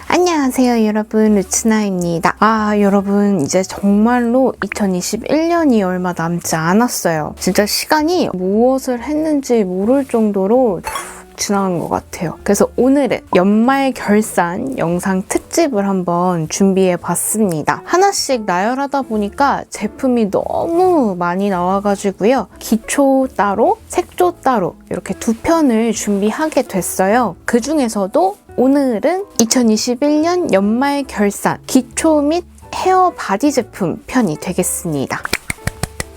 안녕하세요 여러분 루츠나입니다. 여러분 이제 정말로 2021년이 얼마 남지 않았어요. 진짜 시간이 무엇을 했는지 모를 정도로 지나간 것 같아요. 그래서 오늘은 연말 결산 영상 특집을 한번 준비해봤습니다. 하나씩 나열하다 보니까 제품이 너무 많이 나와가지고요. 기초 따로, 색조 따로 이렇게 두 편을 준비하게 됐어요. 그 중에서도 오늘은 2021년 연말 결산 기초 및 헤어 바디 제품 편이 되겠습니다.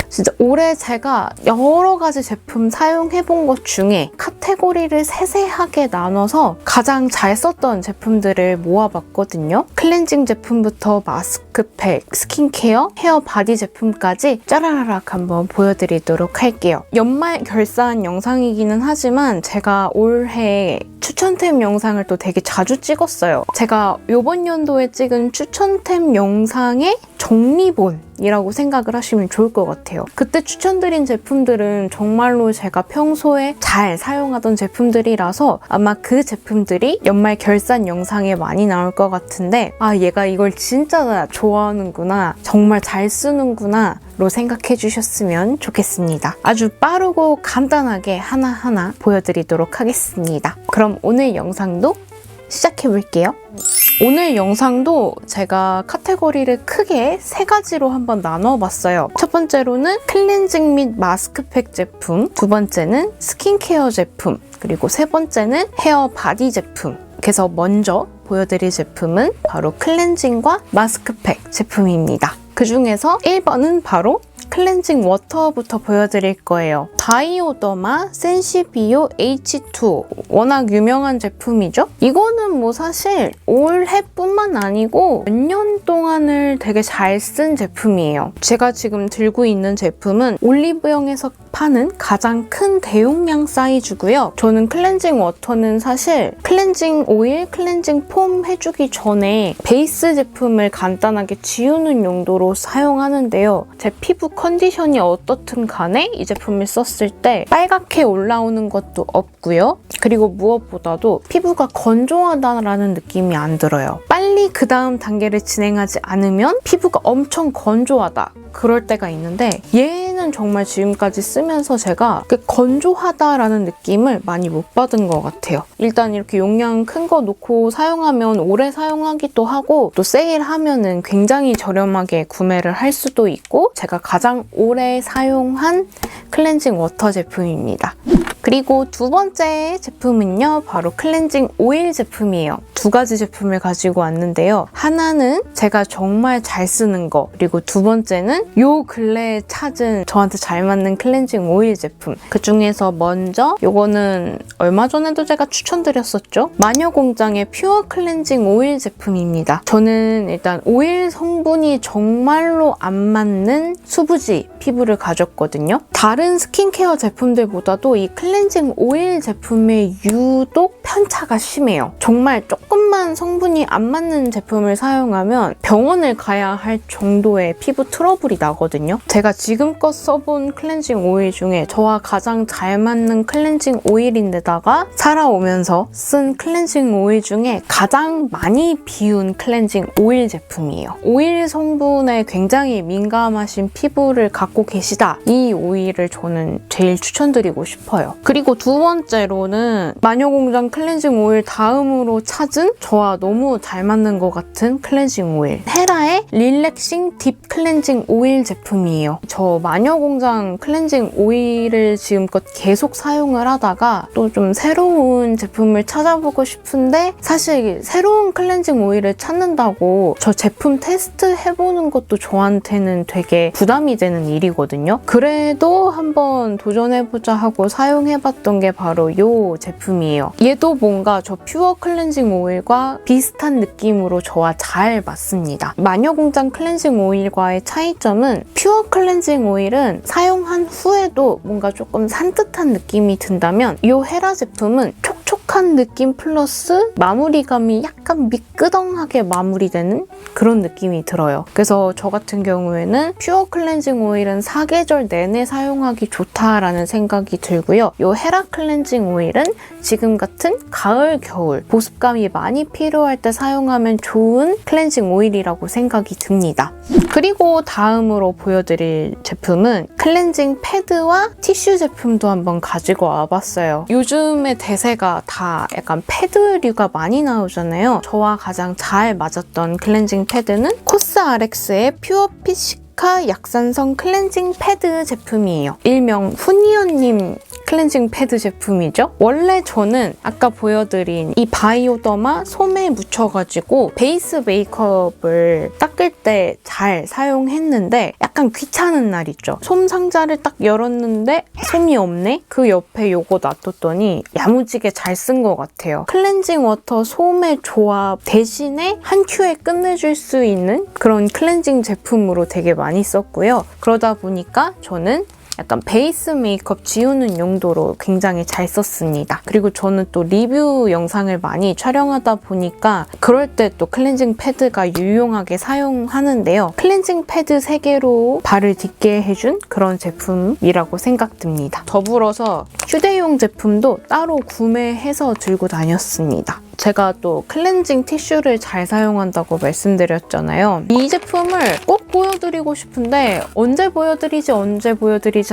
진짜 올해 제가 여러 가지 제품 사용해본 것 중에 카테고리를 세세하게 나눠서 가장 잘 썼던 제품들을 모아봤거든요. 클렌징 제품부터 마스크팩, 스킨케어, 헤어 바디 제품까지 짜라라락 한번 보여드리도록 할게요. 연말 결산 영상이기는 하지만 제가 올해 추천템 영상을 또 되게 자주 찍었어요. 제가 이번 연도에 찍은 추천템 영상의 정리본이라고 생각을 하시면 좋을 것 같아요. 그때 추천드린 제품들은 정말로 제가 평소에 잘 사용하던 제품들이라서 아마 그 제품들이 연말 결산 영상에 많이 나올 것 같은데 얘가 이걸 진짜 좋아하는구나, 정말 잘 쓰는구나 로 생각해 주셨으면 좋겠습니다. 아주 빠르고 간단하게 하나하나 보여드리도록 하겠습니다. 그럼 오늘 영상도 시작해 볼게요. 오늘 영상도 제가 카테고리를 크게 세 가지로 한번 나눠봤어요. 첫 번째로는 클렌징 및 마스크팩 제품, 두 번째는 스킨케어 제품, 그리고 세 번째는 헤어 바디 제품. 그래서 먼저 보여드릴 제품은 바로 클렌징과 마스크팩 제품입니다. 그 중에서 1번은 바로 클렌징 워터부터 보여드릴 거예요. 바이오더마 센시비오 H2 워낙 유명한 제품이죠? 이거는 뭐 사실 올해뿐만 아니고 몇 년 동안을 되게 잘 쓴 제품이에요. 제가 지금 들고 있는 제품은 올리브영에서 파는 가장 큰 대용량 사이즈고요. 저는 클렌징 워터는 사실 클렌징 오일, 클렌징 폼 해주기 전에 베이스 제품을 간단하게 지우는 용도로 사용하는데요. 제 피부 컨디션이 어떻든 간에 이 제품을 썼을 때 빨갛게 올라오는 것도 없고요. 그리고 무엇보다도 피부가 건조하다라는 느낌이 안 들어요. 빨리 그 다음 단계를 진행하지 않으면 피부가 엄청 건조하다, 그럴 때가 있는데 얘는 정말 지금까지 쓰면서 제가 건조하다라는 느낌을 많이 못 받은 것 같아요. 일단 이렇게 용량 큰 거 놓고 사용하면 오래 사용하기도 하고 또 세일하면은 굉장히 저렴하게 구매를 할 수도 있고 제가 가장 오래 사용한 클렌징 워터 제품입니다. 그리고 두 번째 제품은요, 바로 클렌징 오일 제품이에요. 두 가지 제품을 가지고 왔는데요. 하나는 제가 정말 잘 쓰는 거, 그리고 두 번째는 요 근래에 찾은 저한테 잘 맞는 클렌징 오일 제품. 그 중에서 먼저 요거는 얼마 전에도 제가 추천드렸었죠. 마녀공장의 퓨어 클렌징 오일 제품입니다. 저는 일단 오일 성분이 정말로 안 맞는 수부지 피부를 가졌거든요. 다른 스킨케어 제품들보다도 이 클렌징 오일 제품의 유독 편차가 심해요. 정말 조금만 성분이 안 맞는 제품을 사용하면 병원을 가야 할 정도의 피부 트러블이 나거든요. 제가 지금껏 써본 클렌징 오일 중에 저와 가장 잘 맞는 클렌징 오일인데다가 살아오면서 쓴 클렌징 오일 중에 가장 많이 비운 클렌징 오일 제품이에요. 오일 성분에 굉장히 민감하신 피부를 갖고 계시다, 이 오일을 저는 제일 추천드리고 싶어요. 그리고 두 번째로는 마녀공장 클렌징 오일 다음으로 찾은 저와 너무 잘 맞는 것 같은 클렌징 오일, 헤라의 릴렉싱 딥 클렌징 오일 제품이에요. 저 마녀공장 클렌징 오일을 지금껏 계속 사용을 하다가 또 좀 새로운 제품을 찾아보고 싶은데 사실 새로운 클렌징 오일을 찾는다고 저 제품 테스트 해보는 것도 저한테는 되게 부담이 되는 일이거든요. 그래도 한번 도전해보자 하고 사용해봤던 게 바로 이 제품이에요. 얘도 뭔가 저 퓨어 클렌징 오일과 비슷한 느낌으로 저와 잘 맞습니다. 마녀공장 클렌징 오일과의 차이점은 퓨어 클렌징 오일은 사용한 후에도 뭔가 조금 산뜻한 느낌이 든다면 이 헤라 제품은 촉촉한 촉촉한 느낌 플러스 마무리감이 약간 미끄덩하게 마무리되는 그런 느낌이 들어요. 그래서 저 같은 경우에는 퓨어 클렌징 오일은 사계절 내내 사용하기 좋다라는 생각이 들고요. 이 헤라 클렌징 오일은 지금 같은 가을, 겨울 보습감이 많이 필요할 때 사용하면 좋은 클렌징 오일이라고 생각이 듭니다. 그리고 다음으로 보여드릴 제품은 클렌징 패드와 티슈 제품도 한번 가지고 와봤어요. 요즘의 대세가 다 약간 패드류가 많이 나오잖아요. 저와 가장 잘 맞았던 클렌징 패드는 코스RX의 퓨어 피시카 약산성 클렌징 패드 제품이에요. 일명 후니언님 클렌징 패드 제품이죠. 원래 저는 아까 보여드린 이 바이오더마 솜에 묻혀가지고 베이스 메이크업을 닦을 때 잘 사용했는데 약간 귀찮은 날 있죠. 솜 상자를 딱 열었는데 솜이 없네? 그 옆에 요거 놔뒀더니 야무지게 잘 쓴 것 같아요. 클렌징 워터 솜의 조합 대신에 한 큐에 끝내줄 수 있는 그런 클렌징 제품으로 되게 많이 썼고요. 그러다 보니까 저는 약간 베이스 메이크업 지우는 용도로 굉장히 잘 썼습니다. 그리고 저는 또 리뷰 영상을 많이 촬영하다 보니까 그럴 때 또 클렌징 패드가 유용하게 사용하는데요. 클렌징 패드 3개로 발을 딛게 해준 그런 제품이라고 생각됩니다. 더불어서 휴대용 제품도 따로 구매해서 들고 다녔습니다. 제가 또 클렌징 티슈를 잘 사용한다고 말씀드렸잖아요. 이 제품을 꼭 보여드리고 싶은데 언제 보여드리지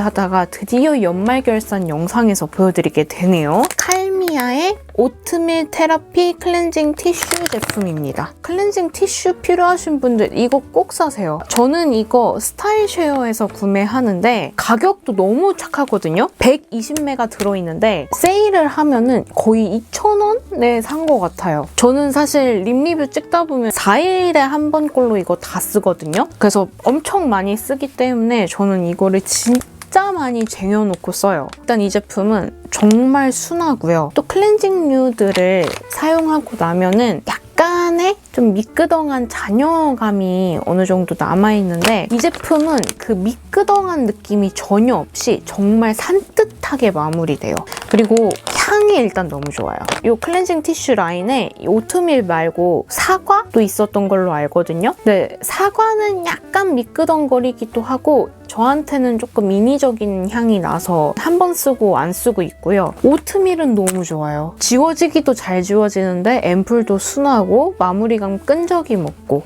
하다가 드디어 연말결산 영상에서 보여드리게 되네요. 칼미아의 오트밀 테라피 클렌징 티슈 제품입니다. 클렌징 티슈 필요하신 분들 이거 꼭 사세요. 저는 이거 스타일쉐어에서 구매하는데 가격도 너무 착하거든요. 120ml 들어있는데 세일을 하면은 거의 2,000원에 산 것 같아요. 저는 사실 립 리뷰 찍다 보면 4일에 한 번 꼴로 이거 다 쓰거든요. 그래서 엄청 많이 쓰기 때문에 저는 이거를 진짜 많이 쟁여놓고 써요. 일단 이 제품은 정말 순하고요. 또 클렌징류들을 사용하고 나면은 약간의 좀 미끄덩한 잔여감이 어느 정도 남아있는데 이 제품은 그 미끄덩한 느낌이 전혀 없이 정말 산뜻하게 마무리돼요. 그리고 향이 일단 너무 좋아요. 이 클렌징 티슈 라인에 오트밀 말고 사과도 있었던 걸로 알거든요. 근데 사과는 약간 미끄덩거리기도 하고 저한테는 조금 인위적인 향이 나서 한 번 쓰고 안 쓰고 있고요. 오트밀은 너무 좋아요. 지워지기도 잘 지워지는데 앰플도 순하고 마무리감 끈적임 없고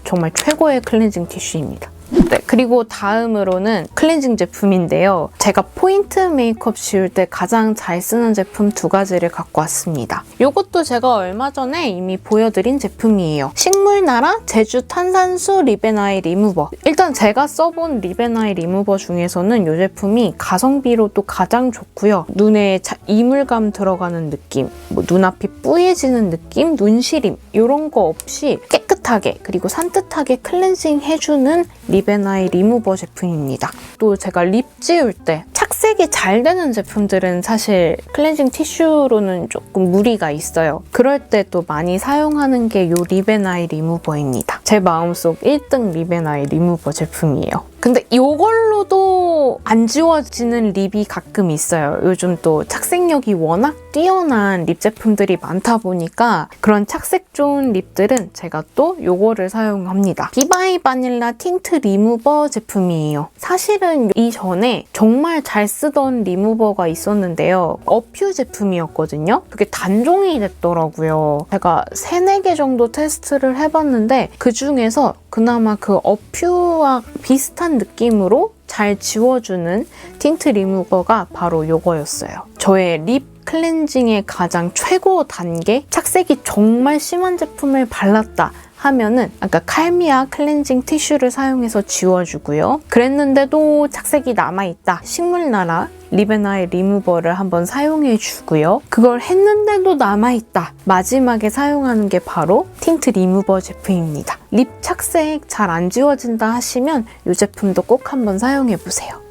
정말 최고의 클렌징 티슈입니다. 네, 그리고 다음으로는 클렌징 제품인데요. 제가 포인트 메이크업 지울 때 가장 잘 쓰는 제품 2가지를 갖고 왔습니다. 이것도 제가 얼마 전에 이미 보여드린 제품이에요. 식물나라 제주 탄산수 립앤아이 리무버. 일단 제가 써본 립앤아이 리무버 중에서는 이 제품이 가성비로도 가장 좋고요. 눈에 이물감 들어가는 느낌, 눈앞이 뿌얘지는 느낌, 눈시림 이런 거 없이 깨끗하게 그리고 산뜻하게 클렌징 해주는 립앤아이 리무버 제품입니다. 또 제가 립 지울 때 착색이 잘 되는 제품들은 사실 클렌징 티슈로는 조금 무리가 있어요. 그럴 때 또 많이 사용하는 게 이 립앤아이 리무버입니다. 제 마음속 1등 립앤아이 리무버 제품이에요. 근데 이걸로도 안 지워지는 립이 가끔 있어요. 요즘 또 착색력이 워낙 뛰어난 립 제품들이 많다 보니까 그런 착색 좋은 립들은 제가 또 이거를 사용합니다. 비바이 바닐라 틴트 리무버 제품이에요. 사실은 이전에 정말 잘 쓰던 리무버가 있었는데요. 어퓨 제품이었거든요. 그게 단종이 됐더라고요. 제가 3-4개 정도 테스트를 해봤는데 그중에서 그나마 그 어퓨와 비슷한 느낌으로 잘 지워주는 틴트 리무버가 바로 이거였어요. 저의 립 클렌징의 가장 최고 단계, 착색이 정말 심한 제품을 발랐다 하면은 아까 칼미아 클렌징 티슈를 사용해서 지워주고요. 그랬는데도 착색이 남아있다. 식물나라 립앤아이 리무버를 한번 사용해주고요. 그걸 했는데도 남아있다. 마지막에 사용하는 게 바로 틴트 리무버 제품입니다. 립 착색 잘 안 지워진다 하시면 이 제품도 꼭 한번 사용해보세요.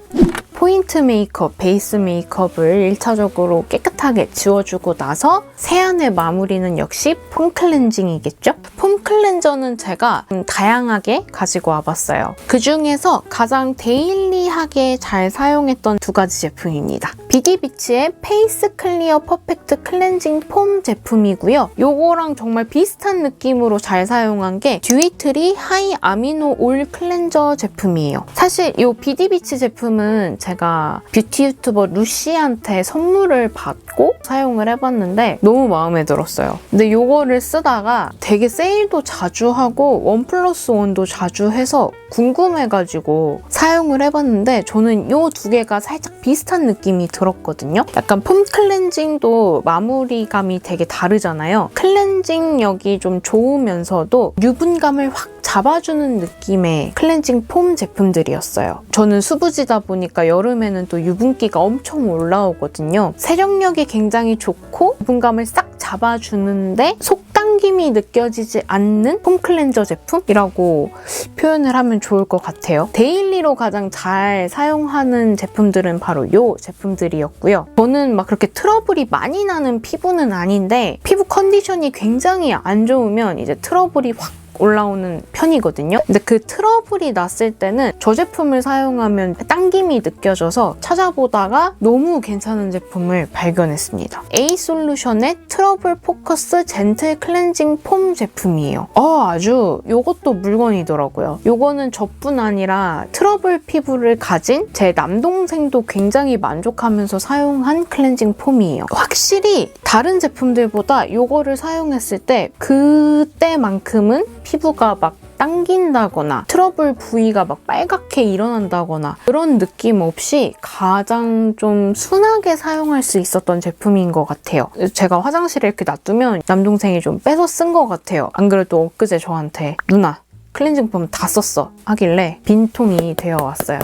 포인트 메이크업, 베이스 메이크업을 1차적으로 깨끗하게 깨끗하게 지워주고 나서 세안의 마무리는 역시 폼 클렌징이겠죠? 폼 클렌저는 제가 다양하게 가지고 와봤어요. 그 중에서 가장 데일리하게 잘 사용했던 두 가지 제품입니다. 비디비치의 페이스 클리어 퍼펙트 클렌징 폼 제품이고요. 요거랑 정말 비슷한 느낌으로 잘 사용한 게 듀이트리 하이 아미노 올 클렌저 제품이에요. 사실 이 비디비치 제품은 제가 뷰티 유튜버 루시한테 선물을 받고 사용을 해봤는데 너무 마음에 들었어요. 근데 요거를 쓰다가 되게 세일도 자주 하고 1+1도 자주 해서 궁금해가지고 사용을 해봤는데 저는 이 두 개가 살짝 비슷한 느낌이 들었거든요. 약간 폼 클렌징도 마무리감이 되게 다르잖아요. 클렌징력이 좀 좋으면서도 유분감을 확 잡아주는 느낌의 클렌징 폼 제품들이었어요. 저는 수부지다 보니까 여름에는 또 유분기가 엄청 올라오거든요. 세정력이 굉장히 좋고 유분감을 싹 잡아주는데 속당김이 느껴지지 않는 폼 클렌저 제품이라고 표현을 하면 좋을 것 같아요. 데일리로 가장 잘 사용하는 제품들은 바로 이 제품들이었고요. 저는 막 그렇게 트러블이 많이 나는 피부는 아닌데 피부 컨디션이 굉장히 안 좋으면 이제 트러블이 확 올라오는 편이거든요. 근데 그 트러블이 났을 때는 저 제품을 사용하면 당김이 느껴져서 찾아보다가 너무 괜찮은 제품을 발견했습니다. 에이솔루션의 트러블 포커스 젠틀 클렌징 폼 제품이에요. 아주 이것도 물건이더라고요. 이거는 저뿐 아니라 트러블 피부를 가진 제 남동생도 굉장히 만족하면서 사용한 클렌징 폼이에요. 확실히 다른 제품들보다 이거를 사용했을 때 그때만큼은 피부가 막 당긴다거나 트러블 부위가 막 빨갛게 일어난다거나 그런 느낌 없이 가장 좀 순하게 사용할 수 있었던 제품인 것 같아요. 제가 화장실에 이렇게 놔두면 남동생이 좀 빼서 쓴 것 같아요. 안 그래도 엊그제 저한테 누나 클렌징 폼 다 썼어 하길래 빈통이 되어왔어요.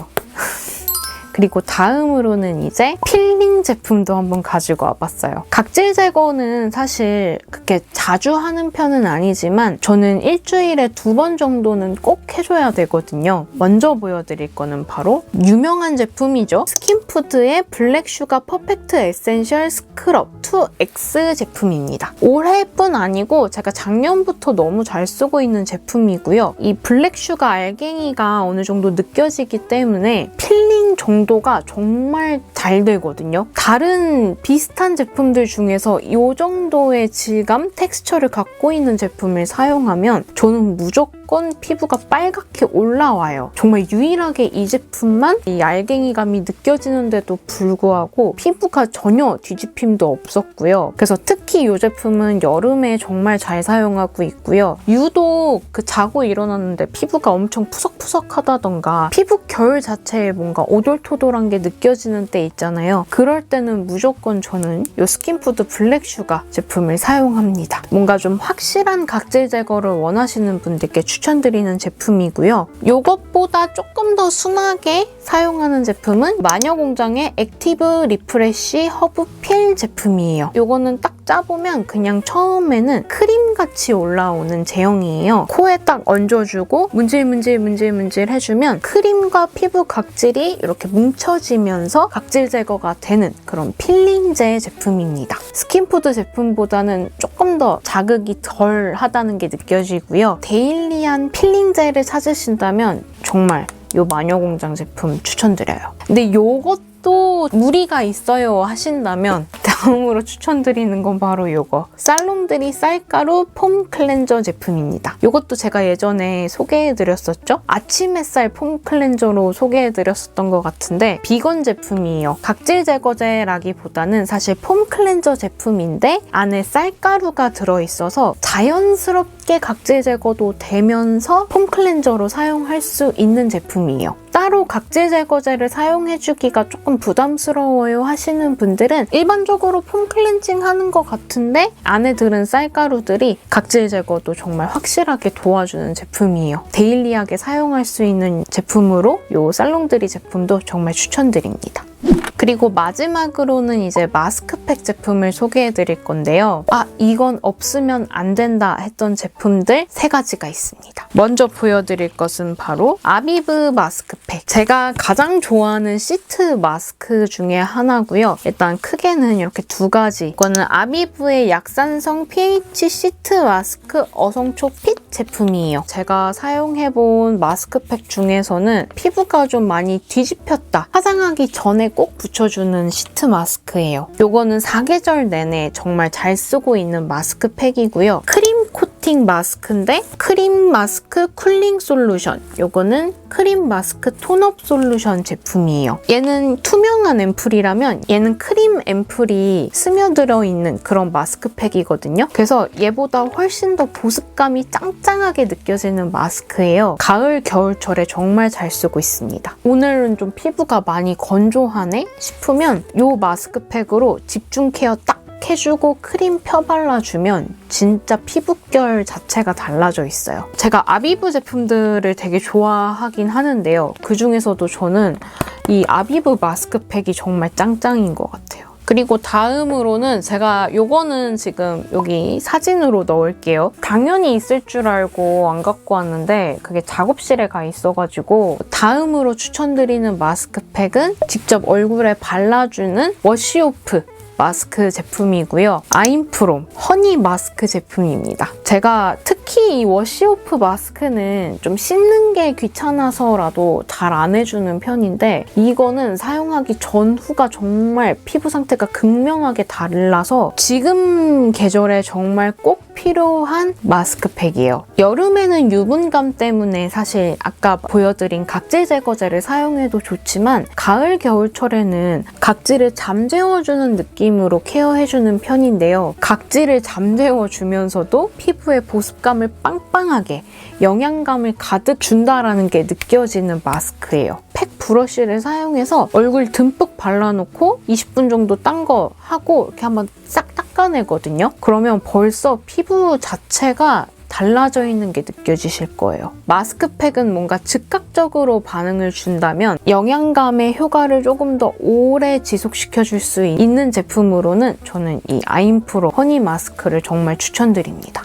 그리고 다음으로는 이제 필링 제품도 한번 가지고 와봤어요. 각질 제거는 사실 그렇게 자주 하는 편은 아니지만 저는 일주일에 2번 정도는 꼭 해줘야 되거든요. 먼저 보여드릴 거는 바로 유명한 제품이죠. 스킨푸드의 블랙슈가 퍼펙트 에센셜 스크럽 2X 제품입니다. 올해뿐 아니고 제가 작년부터 너무 잘 쓰고 있는 제품이고요. 이 블랙슈가 알갱이가 어느 정도 느껴지기 때문에 필링 정도가 정말 잘 되거든요. 다른 비슷한 제품들 중에서 이 정도의 질감, 텍스처를 갖고 있는 제품을 사용하면 저는 무조건 피부가 빨갛게 올라와요. 정말 유일하게 이 제품만 이 알갱이감이 느껴지는데도 불구하고 피부가 전혀 뒤집힘도 없었고요. 그래서 특히 이 제품은 여름에 정말 잘 사용하고 있고요. 유독 자고 일어났는데 피부가 엄청 푸석푸석하다던가 피부 결 자체에 뭔가 오돌토돌한 게 느껴지는 때 있잖아요. 그럴 때는 무조건 저는 이 스킨푸드 블랙슈가 제품을 사용합니다. 뭔가 좀 확실한 각질 제거를 원하시는 분들께 추천드리는 제품이고요. 이것보다 조금 더 순하게 사용하는 제품은 마녀공장의 액티브 리프레쉬 허브 필 제품이에요. 이거는 딱 짜보면 그냥 처음에는 크림같이 올라오는 제형이에요. 코에 딱 얹어주고 문질문질 해주면 크림과 피부 각질이 이렇게 뭉쳐지면서 각질 제거가 되는 그런 필링제 제품입니다. 스킨푸드 제품보다는 조금 더 자극이 덜 하다는 게 느껴지고요. 데일리한 필링제를 찾으신다면 정말 이 마녀공장 제품 추천드려요. 근데 이것도 무리가 있어요 하신다면 다음으로 추천드리는 건 바로 이거 살롱드리 쌀가루 폼 클렌저 제품입니다. 이것도 제가 예전에 소개해드렸었죠? 아침 햇살 폼 클렌저로 소개해드렸었던 것 같은데 비건 제품이에요. 각질 제거제라기보다는 사실 폼 클렌저 제품인데 안에 쌀가루가 들어있어서 자연스럽게 각질 제거도 되면서 폼 클렌저로 사용할 수 있는 제품이에요. 따로 각질 제거제를 사용해주기가 조금 부담스러워요 하시는 분들은 일반적으로 폼 클렌징 하는 것 같은데 안에 들은 쌀가루들이 각질 제거도 정말 확실하게 도와주는 제품이에요. 데일리하게 사용할 수 있는 제품으로 이 살롱드리 제품도 정말 추천드립니다. 그리고 마지막으로는 이제 마스크팩 제품을 소개해드릴 건데요. 이건 없으면 안 된다 했던 제품 제품들 3가지가 있습니다. 먼저 보여드릴 것은 바로 아비브 마스크팩. 제가 가장 좋아하는 시트 마스크 중에 하나고요. 일단 크게는 이렇게 2가지. 이거는 아비브의 약산성 pH 시트 마스크 어성초 핏 제품이에요. 제가 사용해본 마스크팩 중에서는 피부가 좀 많이 뒤집혔다, 화장하기 전에 꼭 붙여주는 시트 마스크예요. 요거는 사계절 내내 정말 잘 쓰고 있는 마스크팩이고요. 크림 코팅 마스크인데 크림 마스크 쿨링 솔루션. 요거는 크림 마스크 톤업 솔루션 제품이에요. 얘는 투명한 앰플이라면 얘는 크림 앰플이 스며들어 있는 그런 마스크팩이거든요. 그래서 얘보다 훨씬 더 보습감이 짱짱하게 느껴지는 마스크예요. 가을, 겨울철에 정말 잘 쓰고 있습니다. 오늘은 좀 피부가 많이 건조하네 싶으면 이 마스크팩으로 집중 케어 딱 해주고 크림 펴발라주면 진짜 피부결 자체가 달라져 있어요. 제가 아비브 제품들을 되게 좋아하긴 하는데요. 그중에서도 저는 이 아비브 마스크팩이 정말 짱짱인 것 같아요. 그리고 다음으로는 제가 요거는 지금 여기 사진으로 넣을게요. 당연히 있을 줄 알고 안 갖고 왔는데 그게 작업실에 가 있어가지고 다음으로 추천드리는 마스크팩은 직접 얼굴에 발라주는 워시오프 마스크 제품이고요. 아임프롬 허니 마스크 제품입니다. 제가 특히 이 워시오프 마스크는 좀 씻는 게 귀찮아서라도 잘 안 해주는 편인데 이거는 사용하기 전후가 정말 피부 상태가 극명하게 달라서 지금 계절에 정말 꼭 필요한 마스크팩이에요. 여름에는 유분감 때문에 사실 아까 보여드린 각질 제거제를 사용해도 좋지만 가을, 겨울철에는 각질을 잠재워주는 느낌으로 케어해주는 편인데요. 각질을 잠재워주면서도 피부에 보습감을 빵빵하게 영양감을 가득 준다라는 게 느껴지는 마스크예요. 팩 브러쉬를 사용해서 얼굴 듬뿍 발라놓고 20분 정도 딴 거 하고 이렇게 한번 싹 닦아내거든요. 그러면 벌써 피부 자체가 달라져 있는 게 느껴지실 거예요. 마스크팩은 뭔가 즉각적으로 반응을 준다면 영양감의 효과를 조금 더 오래 지속시켜줄 수 있는 제품으로는 저는 이 아임프로 허니 마스크를 정말 추천드립니다.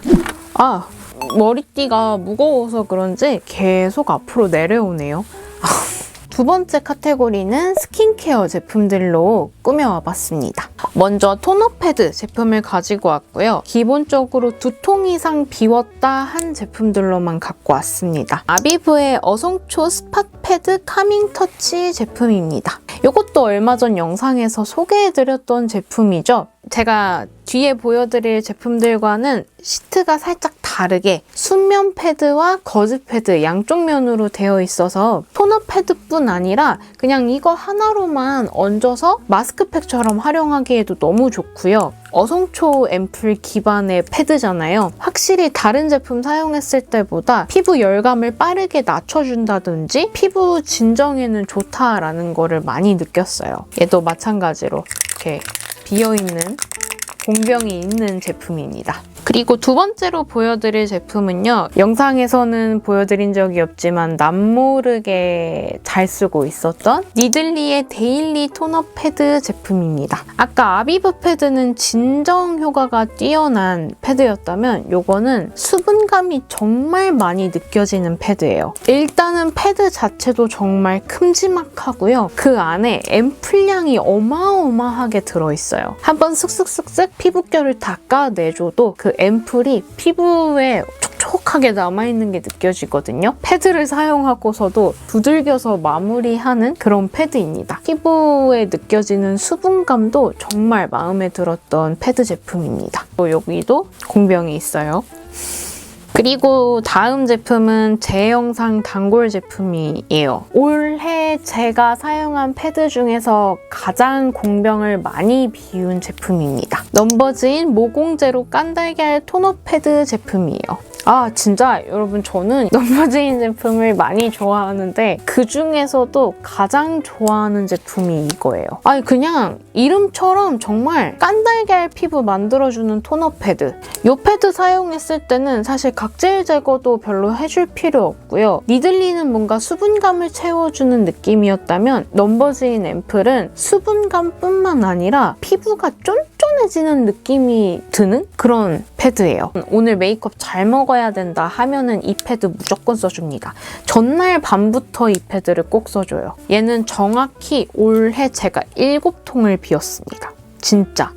머리띠가 무거워서 그런지 계속 앞으로 내려오네요. 두 번째 카테고리는 스킨케어 제품들로 꾸며와봤습니다. 먼저 토너 패드 제품을 가지고 왔고요. 기본적으로 2통 이상 비웠다 한 제품들로만 갖고 왔습니다. 아비브의 어성초 스팟 패드 카밍 터치 제품입니다. 이것도 얼마 전 영상에서 소개해드렸던 제품이죠. 제가 뒤에 보여드릴 제품들과는 시트가 살짝 다르게 순면 패드와 거즈 패드 양쪽 면으로 되어 있어서 토너 패드뿐 아니라 그냥 이거 하나로만 얹어서 마스크팩처럼 활용하기에도 너무 좋고요. 어성초 앰플 기반의 패드잖아요. 확실히 다른 제품 사용했을 때보다 피부 열감을 빠르게 낮춰준다든지 피부 진정에는 좋다라는 거를 많이 느꼈어요. 얘도 마찬가지로 이렇게 비어있는 공병이 있는 제품입니다. 그리고 두 번째로 보여드릴 제품은요. 영상에서는 보여드린 적이 없지만 남모르게 잘 쓰고 있었던 니들리의 데일리 토너 패드 제품입니다. 아까 아비브 패드는 진정 효과가 뛰어난 패드였다면 이거는 수분감이 정말 많이 느껴지는 패드예요. 일단은 패드 자체도 정말 큼지막하고요. 그 안에 앰플량이 어마어마하게 들어있어요. 한번 쓱쓱쓱쓱 피부결을 닦아내줘도 그 앰플이 피부에 촉촉하게 남아있는 게 느껴지거든요. 패드를 사용하고서도 두들겨서 마무리하는 그런 패드입니다. 피부에 느껴지는 수분감도 정말 마음에 들었던 패드 제품입니다. 또 여기도 공병이 있어요. 그리고 다음 제품은 제형상 단골 제품이에요. 올해 제가 사용한 패드 중에서 가장 공병을 많이 비운 제품입니다. 넘버즈인 모공제로 깐달걀 토너 패드 제품이에요. 진짜 여러분 저는 넘버즈인 제품을 많이 좋아하는데 그 중에서도 가장 좋아하는 제품이 이거예요. 그냥 이름처럼 정말 깐달걀 피부 만들어주는 토너 패드. 이 패드 사용했을 때는 사실 각질 제거도 별로 해줄 필요 없고요. 니들리는 뭔가 수분감을 채워주는 느낌이었다면 넘버즈인 앰플은 수분감뿐만 아니라 피부가 시원해지는 느낌이 드는 그런 패드예요. 오늘 메이크업 잘 먹어야 된다 하면은 이 패드 무조건 써줍니다. 전날 밤부터 이 패드를 꼭 써줘요. 얘는 정확히 올해 제가 7통을 비웠습니다. 진짜.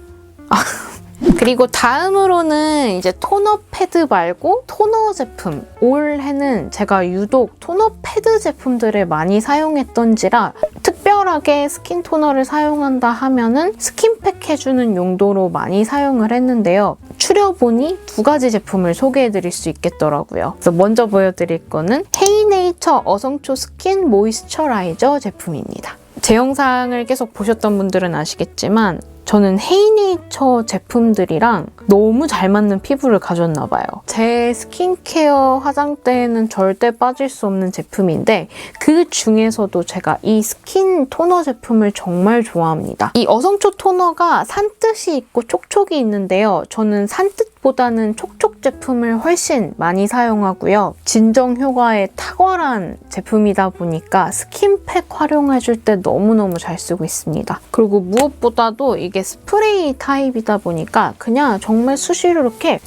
그리고 다음으로는 이제 토너 패드 말고 토너 제품. 올해는 제가 유독 토너 패드 제품들을 많이 사용했던지라 특별하게 스킨 토너를 사용한다 하면은 스킨팩 해주는 용도로 많이 사용을 했는데요. 추려보니 2가지 제품을 소개해드릴 수 있겠더라고요. 그래서 먼저 보여드릴 거는 헤이네이처 어성초 스킨 모이스처라이저 제품입니다. 제 영상을 계속 보셨던 분들은 아시겠지만 저는 헤이네이처 제품들이랑 너무 잘 맞는 피부를 가졌나 봐요. 제 스킨케어 화장대에는 절대 빠질 수 없는 제품인데 그 중에서도 제가 이 스킨 토너 제품을 정말 좋아합니다. 이 어성초 토너가 산뜻이 있고 촉촉이 있는데요. 저는 산뜻보다는 촉촉 제품을 훨씬 많이 사용하고요. 진정 효과에 탁월한 제품이다 보니까 스킨팩 활용해줄 때 너무너무 잘 쓰고 있습니다. 그리고 무엇보다도 이게 스프레이 타입이다 보니까 그냥 정말 수시로 이렇게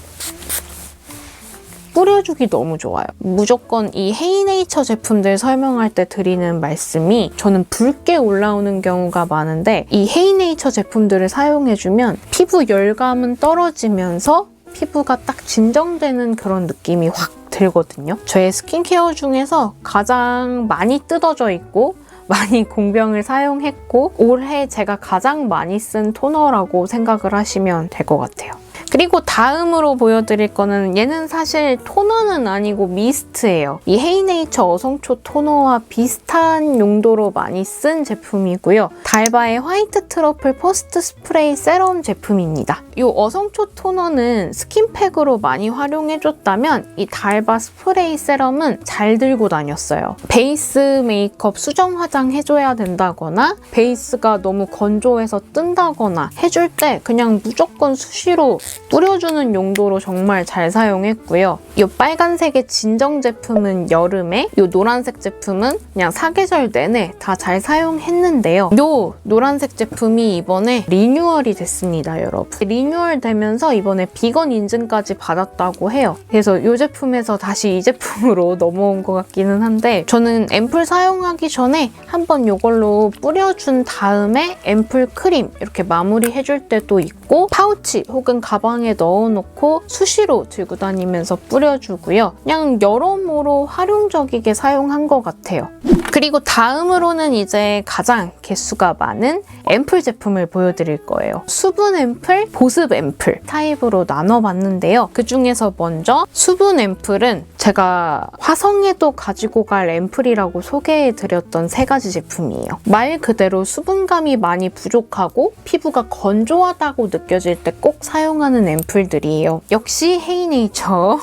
뿌려주기 너무 좋아요. 무조건 이 헤이네이처 제품들 설명할 때 드리는 말씀이 저는 붉게 올라오는 경우가 많은데 이 헤이네이처 제품들을 사용해주면 피부 열감은 떨어지면서 피부가 딱 진정되는 그런 느낌이 확 들거든요. 저의 스킨케어 중에서 가장 많이 뜯어져 있고 많이 공병을 사용했고 올해 제가 가장 많이 쓴 토너라고 생각을 하시면 될 것 같아요. 그리고 다음으로 보여드릴 거는 얘는 사실 토너는 아니고 미스트예요. 이 헤이네이처 어성초 토너와 비슷한 용도로 많이 쓴 제품이고요. 달바의 화이트 트러플 퍼스트 스프레이 세럼 제품입니다. 이 어성초 토너는 스킨팩으로 많이 활용해줬다면 이 달바 스프레이 세럼은 잘 들고 다녔어요. 베이스 메이크업 수정 화장 해줘야 된다거나 베이스가 너무 건조해서 뜬다거나 해줄 때 그냥 무조건 수시로 뿌려주는 용도로 정말 잘 사용했고요. 이 빨간색의 진정 제품은 여름에, 이 노란색 제품은 그냥 사계절 내내 다 잘 사용했는데요. 이 노란색 제품이 이번에 리뉴얼이 됐습니다, 여러분. 리뉴얼 되면서 이번에 비건 인증까지 받았다고 해요. 그래서 이 제품에서 다시 이 제품으로 넘어온 것 같기는 한데 저는 앰플 사용하기 전에 한번 이걸로 뿌려준 다음에 앰플 크림 이렇게 마무리 해줄 때도 있고 파우치 혹은 가방에 넣어놓고 수시로 들고 다니면서 뿌려주고요. 그냥 여러모로 활용적이게 사용한 것 같아요. 그리고 다음으로는 이제 가장 개수가 많은 앰플 제품을 보여드릴 거예요. 수분 앰플, 보습 앰플 타입으로 나눠봤는데요. 그중에서 먼저 수분 앰플은 제가 화성에도 가지고 갈 앰플이라고 소개해드렸던 3가지 제품이에요. 말 그대로 수분감이 많이 부족하고 피부가 건조하다고 느껴질 때 꼭 사용하는 앰플들이에요. 역시 헤이네이처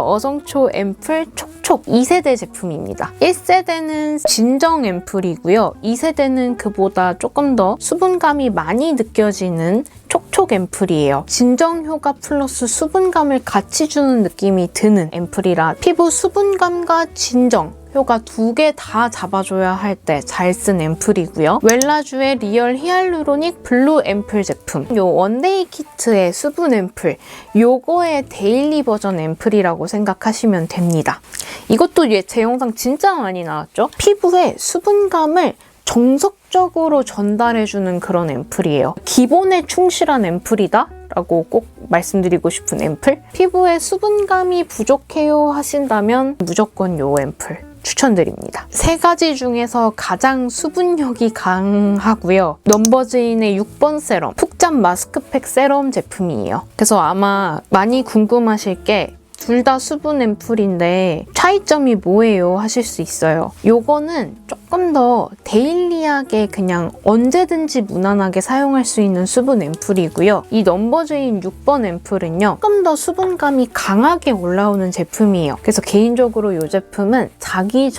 어성초 앰플 촉촉 2세대 제품입니다. 1세대는 진정 앰플이고요. 2세대는 그보다 조금 더 수분감이 많이 느껴지는 촉촉 앰플이에요. 진정 효과 플러스 수분감을 같이 주는 느낌이 드는 앰플이라 피부 수분감과 진정 효과 2개 다 잡아줘야 할 때 잘 쓴 앰플이고요. 웰라쥬의 리얼 히알루로닉 블루 앰플 제품. 요 원데이 키트의 수분 앰플. 요거의 데일리 버전 앰플이라고 생각하시면 됩니다. 이것도 제 영상 진짜 많이 나왔죠? 피부에 수분감을 정석적으로 전달해주는 그런 앰플이에요. 기본에 충실한 앰플이다? 라고 꼭 말씀드리고 싶은 앰플? 피부에 수분감이 부족해요 하신다면 무조건 요 앰플 추천드립니다. 3가지 중에서 가장 수분력이 강하고요. 넘버즈인의 6번 세럼, 푹잠 마스크팩 세럼 제품이에요. 그래서 아마 많이 궁금하실 게 둘 다 수분 앰플인데 차이점이 뭐예요 하실 수 있어요. 요거는 조금 더 데일리하게 그냥 언제든지 무난하게 사용할 수 있는 수분 앰플이고요. 이 넘버즈인 6번 앰플은요. 조금 더 수분감이 강하게 올라오는 제품이에요. 그래서 개인적으로 이 제품은 자기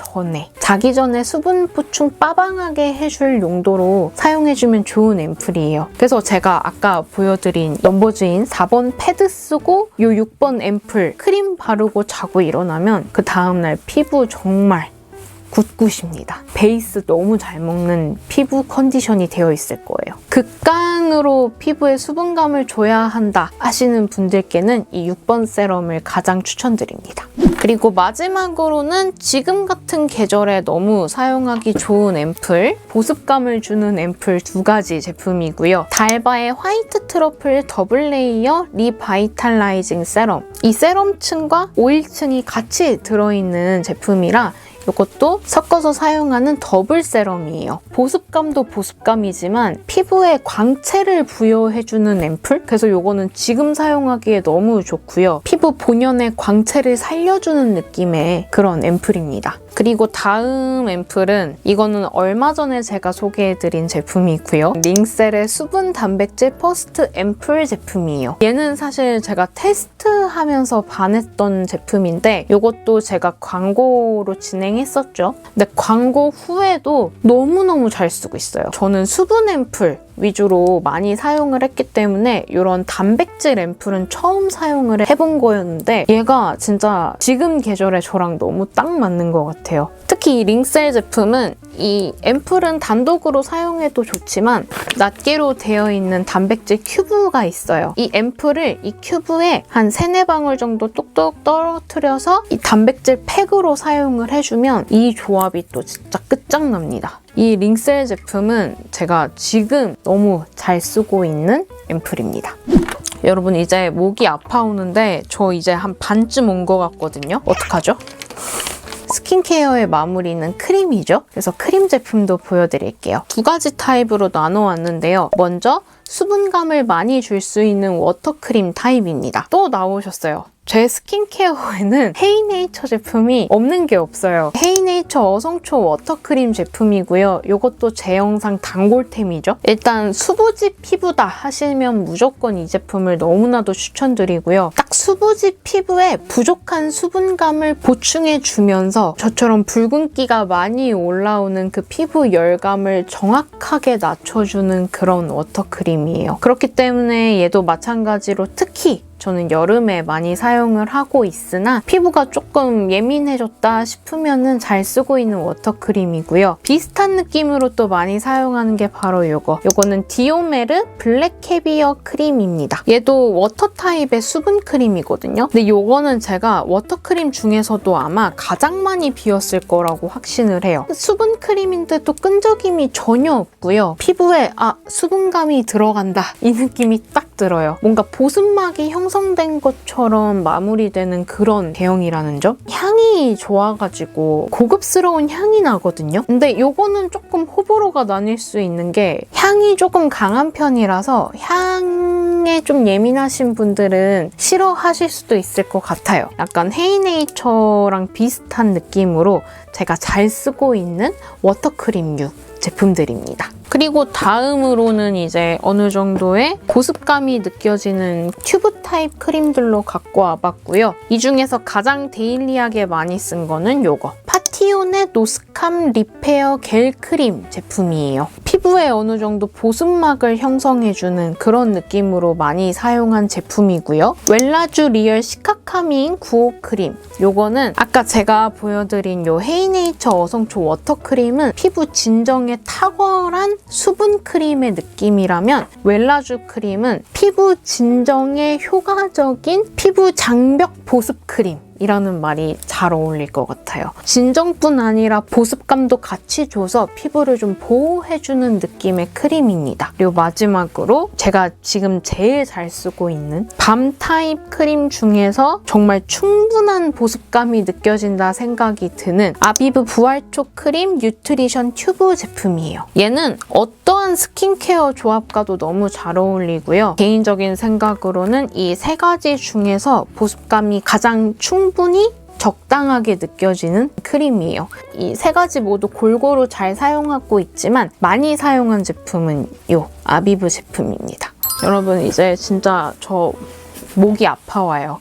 전에 수분 보충 빠방하게 해줄 용도로 사용해주면 좋은 앰플이에요. 그래서 제가 아까 보여드린 넘버즈인 4번 패드 쓰고 이 6번 앰플 크림 바르고 자고 일어나면 그 다음날 피부 정말 굿굿입니다. 베이스 너무 잘 먹는 피부 컨디션이 되어 있을 거예요. 극강 우선으로 피부에 수분감을 줘야 한다 하시는 분들께는 이 6번 세럼을 가장 추천드립니다. 그리고 마지막으로는 지금 같은 계절에 너무 사용하기 좋은 앰플, 보습감을 주는 앰플 2가지 제품이고요. 달바의 화이트 트러플 더블 레이어 리바이탈라이징 세럼. 이 세럼층과 오일층이 같이 들어있는 제품이라 이것도 섞어서 사용하는 더블 세럼이에요. 보습감도 보습감이지만 피부에 광채를 부여해주는 앰플? 그래서 이거는 지금 사용하기에 너무 좋고요. 피부 본연의 광채를 살려주는 느낌의 그런 앰플입니다. 그리고 다음 앰플은 이거는 얼마 전에 제가 소개해드린 제품이고요. 링셀의 수분 단백질 퍼스트 앰플 제품이에요. 얘는 사실 제가 테스트하면서 반했던 제품인데 이것도 제가 광고로 진행했었죠. 근데 광고 후에도 너무너무 잘 쓰고 있어요. 저는 수분 앰플 위주로 많이 사용을 했기 때문에 이런 단백질 앰플은 처음 사용을 해본 거였는데 얘가 진짜 지금 계절에 저랑 너무 딱 맞는 것 같아요. 특히 이 링셀 제품은 이 앰플은 단독으로 사용해도 좋지만 낱개로 되어 있는 단백질 큐브가 있어요. 이 앰플을 이 큐브에 한 3-4방울 정도 똑똑 떨어뜨려서 이 단백질 팩으로 사용을 해주면 이 조합이 또 진짜 끝장납니다. 이 링셀 제품은 제가 지금 너무 잘 쓰고 있는 앰플입니다. 여러분 이제 목이 아파오는데 저 이제 한 반쯤 온 것 같거든요. 어떡하죠? 스킨케어의 마무리는 크림이죠. 그래서 크림 제품도 보여드릴게요. 2가지 타입으로 나눠왔는데요. 먼저 수분감을 많이 줄 수 있는 워터크림 타입입니다. 또 나오셨어요. 제 스킨케어에는 헤이네이처 제품이 없는 게 없어요. 헤이네이처 어성초 워터크림 제품이고요. 이것도 제 영상 단골템이죠. 일단 수부지 피부다 하시면 무조건 이 제품을 너무나도 추천드리고요. 딱 수부지 피부에 부족한 수분감을 보충해주면서 저처럼 붉은기가 많이 올라오는 그 피부 열감을 정확하게 낮춰주는 그런 워터크림이에요. 그렇기 때문에 얘도 마찬가지로 특히 저는 여름에 많이 사용을 하고 있으나 피부가 조금 예민해졌다 싶으면 잘 쓰고 있는 워터크림이고요. 비슷한 느낌으로 또 많이 사용하는 게 바로 요거는 디오메르 블랙 캐비어 크림입니다. 얘도 워터 타입의 수분 크림이거든요. 근데 요거는 제가 워터크림 중에서도 아마 가장 많이 비웠을 거라고 확신을 해요. 수분 크림인데도 끈적임이 전혀 없고요. 피부에 수분감이 들어간다 이 느낌이 딱 들어요. 뭔가 보습막이 형성된 것처럼 마무리되는 그런 대형이라는 점. 향이 좋아가지고 고급스러운 향이 나거든요. 근데 요거는 조금 호불호가 나뉠 수 있는 게 향이 조금 강한 편이라서 향에 좀 예민하신 분들은 싫어하실 수도 있을 것 같아요. 약간 헤이네이처랑 비슷한 느낌으로 제가 잘 쓰고 있는 워터크림류 제품들입니다. 그리고 다음으로는 이제 어느 정도의 보습감이 느껴지는 튜브 타입 크림들로 갖고 와봤고요. 이 중에서 가장 데일리하게 많이 쓴 거는 요거. 파티온의 노스캄 리페어 겔 크림 제품이에요. 피부에 어느 정도 보습막을 형성해주는 그런 느낌으로 많이 사용한 제품이고요. 웰라쥬 리얼 시카카미인 95 크림. 요거는 아까 제가 보여드린 요 헤이네이처 어성초 워터크림은 피부 진정에 탁월한 수분 크림의 느낌이라면 웰라쥬 크림은 피부 진정에 효과적인 피부 장벽 보습 크림 이라는 말이 잘 어울릴 것 같아요. 진정뿐 아니라 보습감도 같이 줘서 피부를 좀 보호해주는 느낌의 크림입니다. 그리고 마지막으로 제가 지금 제일 잘 쓰고 있는 밤 타입 크림 중에서 정말 충분한 보습감이 느껴진다 생각이 드는 아비브 부활초 크림 뉴트리션 튜브 제품이에요. 얘는 어떠한 스킨케어 조합과도 너무 잘 어울리고요. 개인적인 생각으로는 이 3가지 중에서 보습감이 가장 충분히 적당하게 느껴지는 크림이에요. 이 3가지 모두 골고루 잘 사용하고 있지만 많이 사용한 제품은 이 아비브 제품입니다. 여러분 이제 진짜 저 목이 아파와요.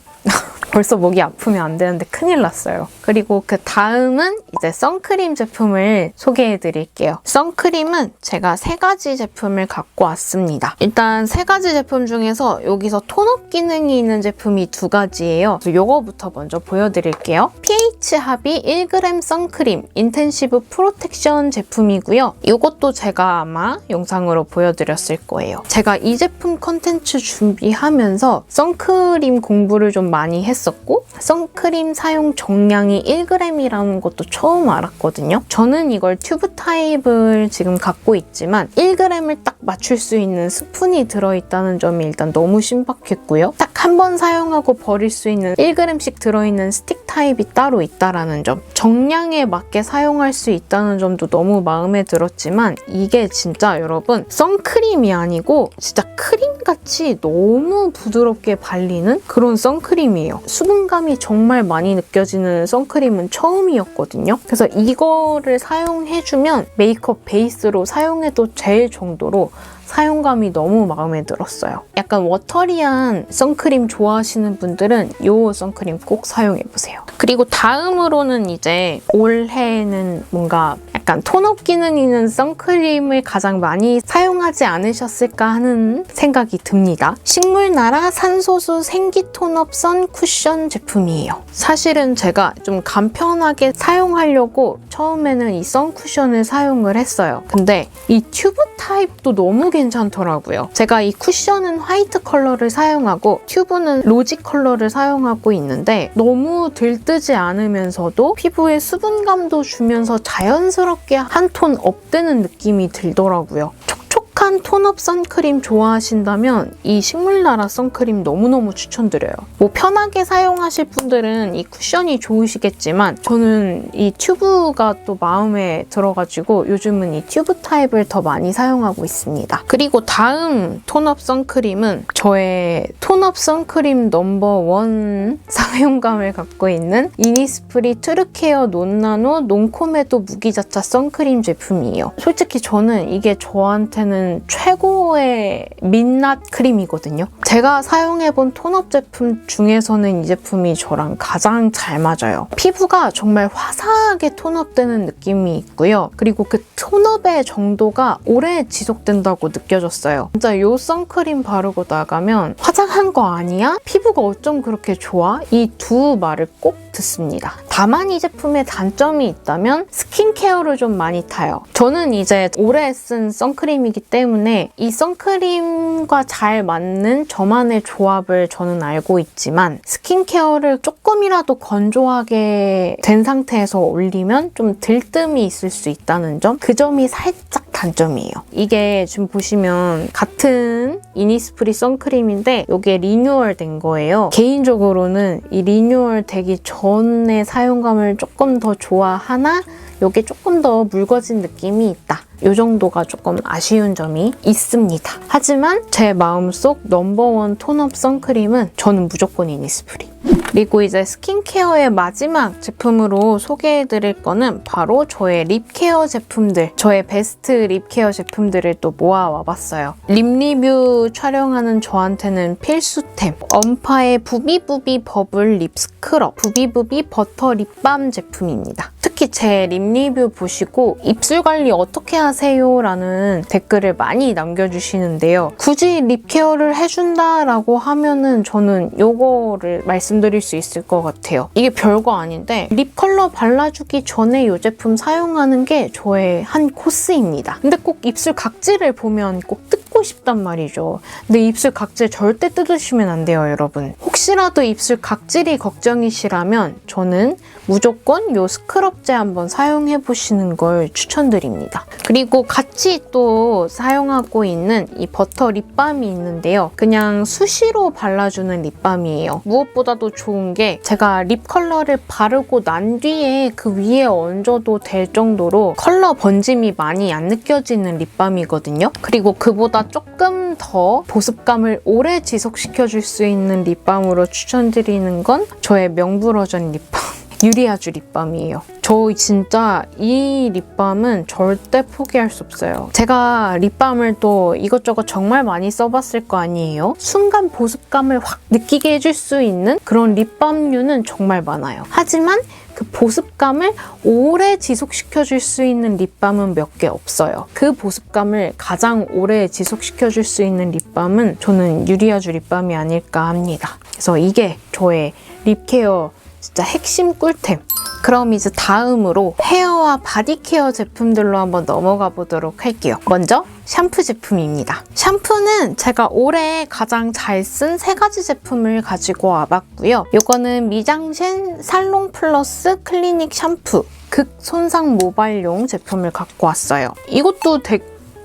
벌써 목이 아프면 안 되는데 큰일 났어요. 그리고 그 다음은 이제 선크림 제품을 소개해드릴게요. 선크림은 제가 3가지 제품을 갖고 왔습니다. 일단 3가지 제품 중에서 여기서 톤업 기능이 있는 제품이 2가지예요. 그래서 요거부터 먼저 보여드릴게요. pH 합이 1g 선크림 인텐시브 프로텍션 제품이고요. 이것도 제가 아마 영상으로 보여드렸을 거예요. 제가 이 제품 컨텐츠 준비하면서 선크림 공부를 좀 많이 했었고 선크림 사용 정량이 1g이라는 것도 처음 알았거든요. 저는 이걸 튜브 타입을 지금 갖고 있지만 1g을 딱 맞출 수 있는 스푼이 들어있다는 점이 일단 너무 신박했고요. 딱 한 번 사용하고 버릴 수 있는 1g씩 들어있는 스틱 타입이 따로 있다는 점, 정량에 맞게 사용할 수 있다는 점도 너무 마음에 들었지만 이게 진짜 여러분 선크림이 아니고 진짜 크림같이 너무 부드럽게 발리는 그런 선크림이에요. 수분감이 정말 많이 느껴지는 선크림은 처음이었거든요. 그래서 이거를 사용해주면 메이크업 베이스로 사용해도 될 정도로 사용감이 너무 마음에 들었어요. 약간 워터리한 선크림 좋아하시는 분들은 이 선크림 꼭 사용해보세요. 그리고 다음으로는 이제 올해는 뭔가 약간 톤업 기능 있는 선크림을 가장 많이 사용하지 않으셨을까 하는 생각이 듭니다. 식물나라 산소수 생기 톤업 선 쿠션 제품이에요. 사실은 제가 좀 간편하게 사용하려고 처음에는 이 선 쿠션을 사용을 했어요. 근데 이 튜브 타입도 너무 괜찮더라고요. 제가 이 쿠션은 화이트 컬러를 사용하고 튜브는 로지 컬러를 사용하고 있는데 너무 들뜨지 않으면서도 피부에 수분감도 주면서 자연스럽게 한 톤 업되는 느낌이 들더라고요. 촉촉한 톤업 선크림 좋아하신다면 이 식물나라 선크림 너무너무 추천드려요. 뭐 편하게 사용하실 분들은 이 쿠션이 좋으시겠지만 저는 이 튜브가 또 마음에 들어가지고 요즘은 이 튜브 타입을 더 많이 사용하고 있습니다. 그리고 다음 톤업 선크림은 저의 톤업 선크림 넘버1 사용감을 갖고 있는 이니스프리 트루케어 논나노 논코메도 무기자차 선크림 제품이에요. 솔직히 저는 이게 저한테는 최고의 민낯 크림이거든요. 제가 사용해본 톤업 제품 중에서는 이 제품이 저랑 가장 잘 맞아요. 피부가 정말 화사하게 톤업되는 느낌이 있고요. 그리고 그 톤업의 정도가 오래 지속된다고 느껴졌어요. 진짜 이 선크림 바르고 나가면 화장한 거 아니야? 피부가 어쩜 그렇게 좋아? 이 두 말을 꼭 듣습니다. 다만 이 제품의 단점이 있다면 스킨케어를 좀 많이 타요. 저는 이제 오래 쓴 선크림이기 때문에 이 선크림과 잘 맞는 저만의 조합을 저는 알고 있지만 스킨케어를 조금이라도 건조하게 된 상태에서 올리면 좀 들뜸이 있을 수 있다는 점, 그 점이 살짝 단점이에요. 이게 지금 보시면 같은 이니스프리 선크림인데 이게 리뉴얼 된 거예요. 개인적으로는 이 리뉴얼 되기 전에 사용감을 조금 더 좋아하나 이게 조금 더 묽어진 느낌이 있다. 이 정도가 조금 아쉬운 점이 있습니다. 하지만 제 마음속 넘버1 톤업 선크림은 저는 무조건 이니스프리. 그리고 이제 스킨케어의 마지막 제품으로 소개해드릴 거는 바로 저의 립케어 제품들, 저의 베스트 립케어 제품들을 또 모아와봤어요. 립 리뷰 촬영하는 저한테는 필수템, 엄파의 부비부비 버블 립 스크럽, 부비부비 버터 립밤 제품입니다. 특히 제 립 리뷰 보시고 입술 관리 어떻게 하세요? 라는 댓글을 많이 남겨주시는데요. 굳이 립 케어를 해준다라고 하면은 저는 이거를 말씀드릴 수 있을 것 같아요. 이게 별거 아닌데 립 컬러 발라주기 전에 이 제품 사용하는 게 저의 한 코스입니다. 근데 꼭 입술 각질을 보면 꼭 뜯고 싶단 말이죠. 근데 입술 각질 절대 뜯으시면 안 돼요, 여러분. 혹시라도 입술 각질이 걱정이시라면 저는 무조건 이 스크럽제 한번 사용해보시는 걸 추천드립니다. 그리고 같이 또 사용하고 있는 이 버터 립밤이 있는데요. 그냥 수시로 발라주는 립밤이에요. 무엇보다도 좋은 게 제가 립 컬러를 바르고 난 뒤에 그 위에 얹어도 될 정도로 컬러 번짐이 많이 안 느껴지는 립밤이거든요. 그리고 그보다 조금 더 보습감을 오래 지속시켜줄 수 있는 립밤으로 추천드리는 건 저의 명불허전 립밤. 유리아주 립밤이에요. 저 진짜 이 립밤은 절대 포기할 수 없어요. 제가 립밤을 또 이것저것 정말 많이 써봤을 거 아니에요? 순간 보습감을 확 느끼게 해줄 수 있는 그런 립밤류는 정말 많아요. 하지만 그 보습감을 오래 지속시켜줄 수 있는 립밤은 몇 개 없어요. 그 보습감을 가장 오래 지속시켜줄 수 있는 립밤은 저는 유리아주 립밤이 아닐까 합니다. 그래서 이게 저의 립케어 진짜 핵심 꿀템. 그럼 이제 다음으로 헤어와 바디케어 제품들로 한번 넘어가 보도록 할게요. 먼저 샴푸 제품입니다. 샴푸는 제가 올해 가장 잘 쓴 3가지 제품을 가지고 와봤고요. 이거는 미장센 살롱 플러스 클리닉 샴푸 극손상 모발용 제품을 갖고 왔어요. 이것도 되게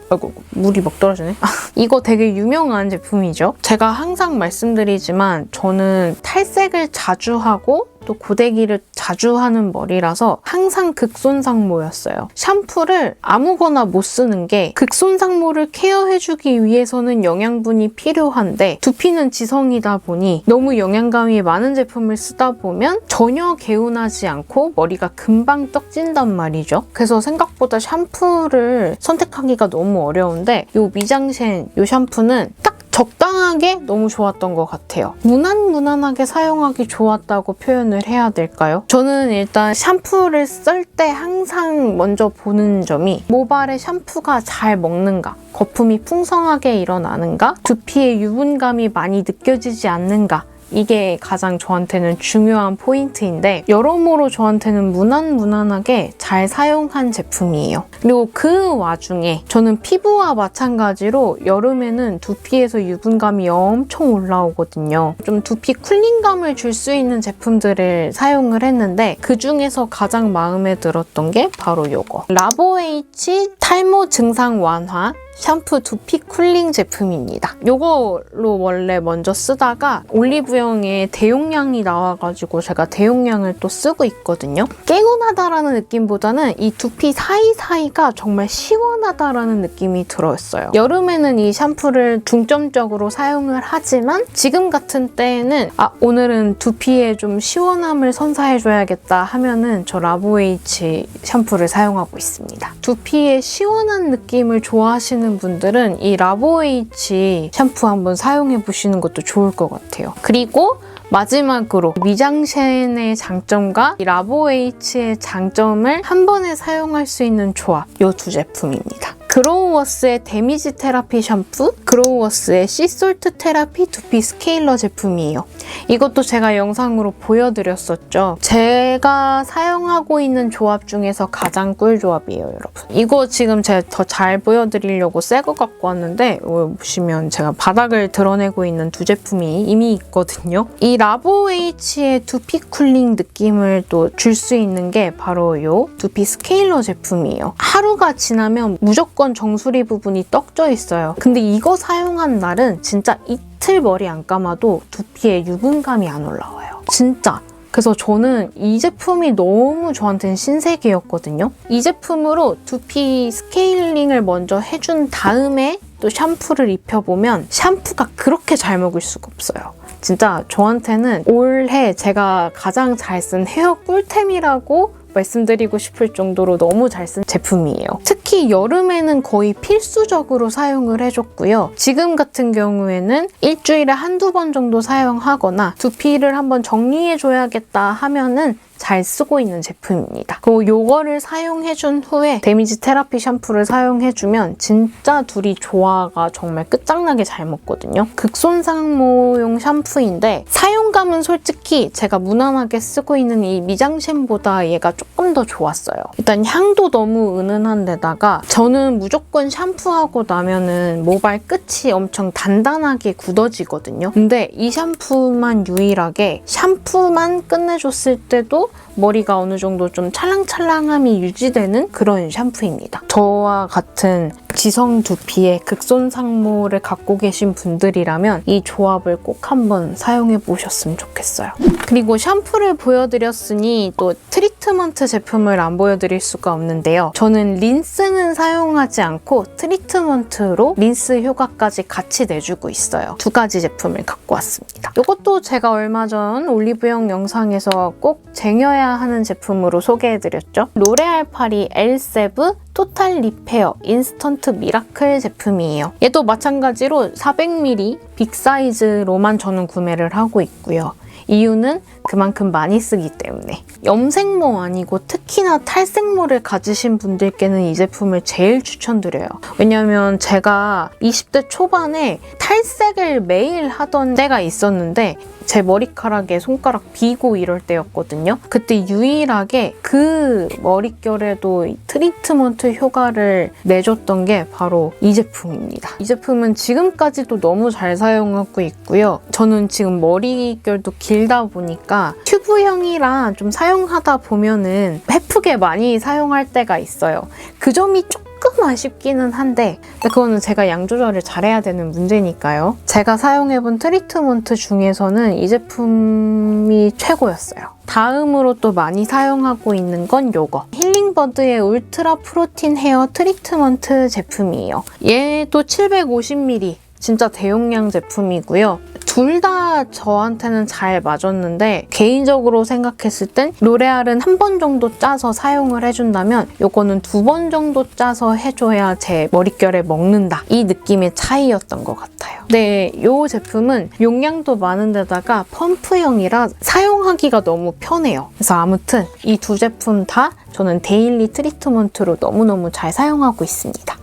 아이고 물이 막 떨어지네. 이거 되게 유명한 제품이죠. 제가 항상 말씀드리지만 저는 탈색을 자주 하고 또 고데기를 자주 하는 머리라서 항상 극손상모였어요. 샴푸를 아무거나 못 쓰는 게 극손상모를 케어해주기 위해서는 영양분이 필요한데 두피는 지성이다 보니 너무 영양감이 많은 제품을 쓰다 보면 전혀 개운하지 않고 머리가 금방 떡진단 말이죠. 그래서 생각보다 샴푸를 선택하기가 너무 어려운데 이 미장센 이 샴푸는 딱 적당하게 너무 좋았던 것 같아요. 무난무난하게 사용하기 좋았다고 표현을 해야 될까요? 저는 일단 샴푸를 쓸 때 항상 먼저 보는 점이 모발에 샴푸가 잘 먹는가, 거품이 풍성하게 일어나는가, 두피에 유분감이 많이 느껴지지 않는가, 이게 가장 저한테는 중요한 포인트인데 여러모로 저한테는 무난무난하게 잘 사용한 제품이에요. 그리고 그 와중에 저는 피부와 마찬가지로 여름에는 두피에서 유분감이 엄청 올라오거든요. 좀 두피 쿨링감을 줄 수 있는 제품들을 사용을 했는데 그중에서 가장 마음에 들었던 게 바로 이거. 라보에이치 탈모 증상 완화 샴푸 두피 쿨링 제품입니다. 이걸로 원래 먼저 쓰다가 올리브영에 대용량이 나와가지고 제가 대용량을 또 쓰고 있거든요. 개운하다라는 느낌보다는 이 두피 사이사이가 정말 시원하다라는 느낌이 들었어요. 여름에는 이 샴푸를 중점적으로 사용을 하지만 지금 같은 때에는 오늘은 두피에 좀 시원함을 선사해줘야겠다 하면은 저 라보에이치 샴푸를 사용하고 있습니다. 두피에 시원한 느낌을 좋아하시는 분들은 이 라보에이치 샴푸 한번 사용해보시는 것도 좋을 것 같아요. 그리고 마지막으로 미장센의 장점과 이 라보에이치의 장점을 한 번에 사용할 수 있는 조합, 이 두 제품입니다. 그로우워스의 데미지 테라피 샴푸, 그로우워스의 씨솔트 테라피 두피 스케일러 제품이에요. 이것도 제가 영상으로 보여드렸었죠. 제가 사용하고 있는 조합 중에서 가장 꿀 조합이에요, 여러분. 이거 지금 제가 더 잘 보여드리려고 새 거 갖고 왔는데 보시면 제가 바닥을 드러내고 있는 두 제품이 이미 있거든요. 이 라보에이치의 두피 쿨링 느낌을 또 줄 수 있는 게 바로 이 두피 스케일러 제품이에요. 하루가 지나면 무조건 정수리 부분이 떡져 있어요. 근데 이거 사용한 날은 진짜 이틀 머리 안 감아도 두피에 유분감이 안 올라와요. 진짜. 그래서 저는 이 제품이 너무 저한테는 신세계였거든요. 이 제품으로 두피 스케일링을 먼저 해준 다음에 또 샴푸를 입혀보면 샴푸가 그렇게 잘 먹을 수가 없어요. 진짜 저한테는 올해 제가 가장 잘 쓴 헤어 꿀템이라고 말씀드리고 싶을 정도로 너무 잘 쓴 제품이에요. 특히 여름에는 거의 필수적으로 사용을 해줬고요. 지금 같은 경우에는 일주일에 한두 번 정도 사용하거나 두피를 한번 정리해줘야겠다 하면은 잘 쓰고 있는 제품입니다. 그리고 이거를 사용해준 후에 데미지 테라피 샴푸를 사용해주면 진짜 둘이 조화가 정말 끝장나게 잘 먹거든요. 극손상모용 샴푸인데 사용감은 솔직히 제가 무난하게 쓰고 있는 이 미장센보다 얘가 조금 더 좋았어요. 일단 향도 너무 은은한 데다가 저는 무조건 샴푸하고 나면은 모발 끝이 엄청 단단하게 굳어지거든요. 근데 이 샴푸만 유일하게 샴푸만 끝내줬을 때도 머리가 어느 정도 좀 찰랑찰랑함이 유지되는 그런 샴푸입니다. 저와 같은 지성 두피에 극손 상모를 갖고 계신 분들이라면 이 조합을 꼭 한번 사용해 보셨으면 좋겠어요. 그리고 샴푸를 보여드렸으니 또 트리트먼트 제품을 안 보여드릴 수가 없는데요. 저는 린스는 사용하지 않고 트리트먼트로 린스 효과까지 같이 내주고 있어요. 두 가지 제품을 갖고 왔습니다. 이것도 제가 얼마 전 올리브영 영상에서 꼭 쟁여야 하는 제품으로 소개해드렸죠. 로레알 파리 엘세브 토탈 리페어 인스턴트 미라클 제품이에요. 얘도 마찬가지로 400ml 빅 사이즈로만 저는 구매를 하고 있고요. 이유는 그만큼 많이 쓰기 때문에. 염색모 아니고 특히나 탈색모를 가지신 분들께는 이 제품을 제일 추천드려요. 왜냐면 제가 20대 초반에 탈색을 매일 하던 때가 있었는데 제 머리카락에 손가락 비고 이럴 때였거든요. 그때 유일하게 그 머릿결에도 트리트먼트 효과를 내줬던 게 바로 이 제품입니다. 이 제품은 지금까지도 너무 잘 사용하고 있고요. 저는 지금 머릿결도 길다 보니까 튜브형이라 좀 사용하다 보면은 해프게 많이 사용할 때가 있어요. 그 점이 조금 아쉽기는 한데 그거는 제가 양 조절을 잘해야 되는 문제니까요. 제가 사용해본 트리트먼트 중에서는 이 제품이 최고였어요. 다음으로 또 많이 사용하고 있는 건 요거. 힐링버드의 울트라 프로틴 헤어 트리트먼트 제품이에요. 얘도 750ml 진짜 대용량 제품이고요. 둘 다 저한테는 잘 맞았는데 개인적으로 생각했을 땐 로레알은 한 번 정도 짜서 사용을 해준다면 요거는 2번 정도 짜서 해줘야 제 머릿결에 먹는다. 이 느낌의 차이였던 것 같아요. 네, 이 제품은 용량도 많은 데다가 펌프형이라 사용하기가 너무 편해요. 그래서 아무튼 이 두 제품 다 저는 데일리 트리트먼트로 너무너무 잘 사용하고 있습니다.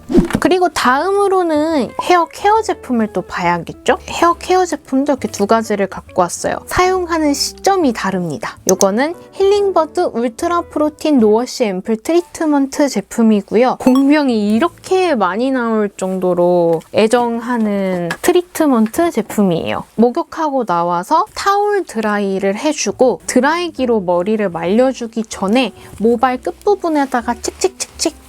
그리고 다음으로는 헤어 케어 제품을 또 봐야겠죠? 헤어 케어 제품도 이렇게 두 가지를 갖고 왔어요. 사용하는 시점이 다릅니다. 이거는 힐링버드 울트라 프로틴 노워시 앰플 트리트먼트 제품이고요. 공명이 이렇게 많이 나올 정도로 애정하는 트리트먼트 제품이에요. 목욕하고 나와서 타올 드라이를 해주고 드라이기로 머리를 말려주기 전에 모발 끝부분에다가 칙칙칙칙